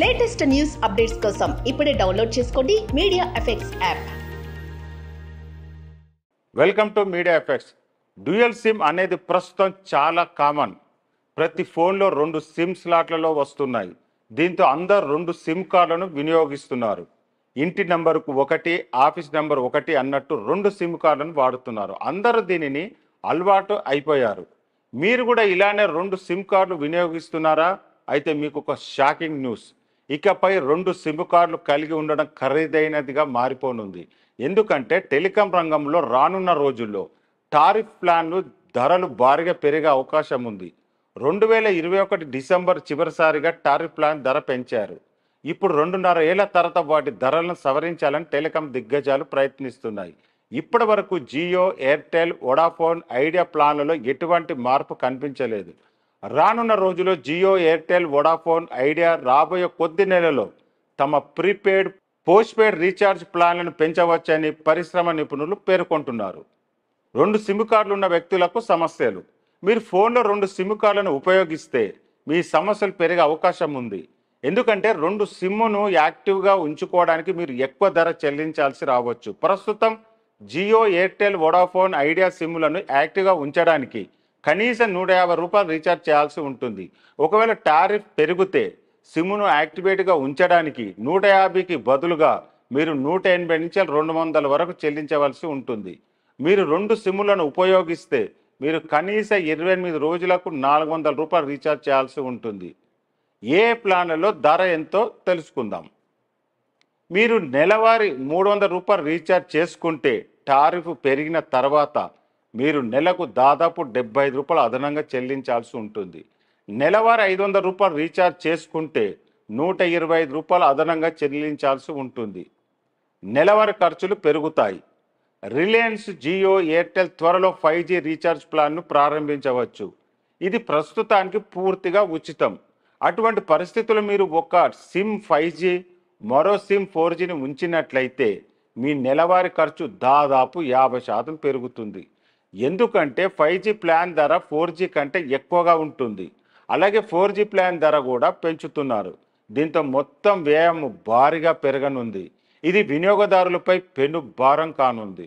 Latest news updates కోసం ఇప్పుడే download చేసుకోండి media effects app. Welcome to media effects. Dual SIM అనేది ప్రస్తుతం చాలా కామన్. ప్రతి ఫోన్లో 2 సిమ్ స్లాట్లలో వస్తున్నాయి. దీంతో అందరు 2 సిమ్ కార్డులను వినియోగిస్తున్నారు. ఇంటి నెంబర్కు 1, ఆఫీస్ నెంబర్ 1 అన్నట్టు 2 సిమ్ కార్డులను వాడుతున్నారు. అందరూ దీనిని అలవాటు అయిపోయారు. మీరు కూడా ఇలానే 2 సిమ్ కార్డులు వినియోగిస్తున్నారా? అయితే మీకు ఒక షాకింగ్ న్యూస్. ఇకపై 2 సిమ్ కార్డులు కలిగి ఉండడం ఖరీదైనదిగా మారిపోనుంది. ఎందుకంటే టెలికాం రంగంలో రానున్న రోజుల్లో టారిఫ్ ప్లాన్లు ధరలు భారీగా పెరిగే అవకాశం ఉంది. 2021 డిసెంబర్ చివరిసారిగా టారిఫ్ ప్లాన్ ధర పెంచారు. ఇప్పుడు 2.5 ఏళ్ల తర్వాత వాటి ధరలను సవరించాలని టెలికాం దిగ్గజాలు ప్రయత్నిస్తున్నాయి. ఇప్పటి వరకు జియో, ఎయిర్టెల్, వొడాఫోన్, ఐడియా ప్లాన్లలో ఎటువంటి మార్పు కనిపించలేదు. రానున్న రోజుల్లో జియో, ఎయిర్టెల్, వొడాఫోన్, ఐడియా రాబోయే కొద్ది నెలలో తమ ప్రీపెయిడ్, పోస్ట్పెయిడ్ రీఛార్జ్ ప్లాన్లను పెంచవచ్చని పరిశ్రమ నిపుణులు పేర్కొంటున్నారు. 2 సిమ్ కార్డులు ఉన్న వ్యక్తులకు సమస్యలు. మీరు ఫోన్లో 2 సిమ్ కార్డులను ఉపయోగిస్తే మీ సమస్యలు పెరిగే అవకాశం ఉంది. ఎందుకంటే 2 సిమ్ను యాక్టివ్గా ఉంచుకోవడానికి మీరు ఎక్కువ ధర చెల్లించాల్సి రావచ్చు. ప్రస్తుతం జియో, ఎయిర్టెల్, వొడాఫోన్, ఐడియా సిమ్లను యాక్టివ్గా ఉంచడానికి కనీసం ₹150 రీఛార్జ్ చేయాల్సి ఉంటుంది. ఒకవేళ టారిఫ్ పెరిగితే సిమ్ను యాక్టివేట్గా ఉంచడానికి 150కి బదులుగా మీరు 180 నుంచి 200 వరకు చెల్లించవలసి ఉంటుంది. మీరు 2 సిమ్లను ఉపయోగిస్తే మీరు కనీసం 28 రోజులకు ₹400 రీఛార్జ్ చేయాల్సి ఉంటుంది. ఏ ప్లాన్లలో ధర ఎంతో తెలుసుకుందాం. మీరు నెలవారీ ₹300 రీఛార్జ్ చేసుకుంటే టారిఫ్ పెరిగిన తర్వాత మీరు నెలకు దాదాపు ₹75 అదనంగా చెల్లించాల్సి ఉంటుంది. నెలవారీ ₹500 రీఛార్జ్ చేసుకుంటే ₹125 అదనంగా చెల్లించాల్సి ఉంటుంది. నెలవారీ ఖర్చులు పెరుగుతాయి. రిలయన్స్, జియో, ఎయిర్టెల్ త్వరలో 5G రీఛార్జ్ ప్లాన్ను ప్రారంభించవచ్చు. ఇది ప్రస్తుతానికి పూర్తిగా ఉచితం. అటువంటి పరిస్థితుల్లో మీరు ఒక సిమ్ 5G, మరో సిమ్ 4Gని ఉంచినట్లయితే మీ నెలవారీ ఖర్చు దాదాపు 50% పెరుగుతుంది. ఎందుకంటే 5G ప్లాన్ ధర 4G కంటే ఎక్కువగా ఉంటుంది. అలాగే 4G ప్లాన్ ధర కూడా పెంచుతున్నారు. దీంతో మొత్తం వ్యయం భారీగా పెరగనుంది. ఇది వినియోగదారులపై పెను భారం కానుంది.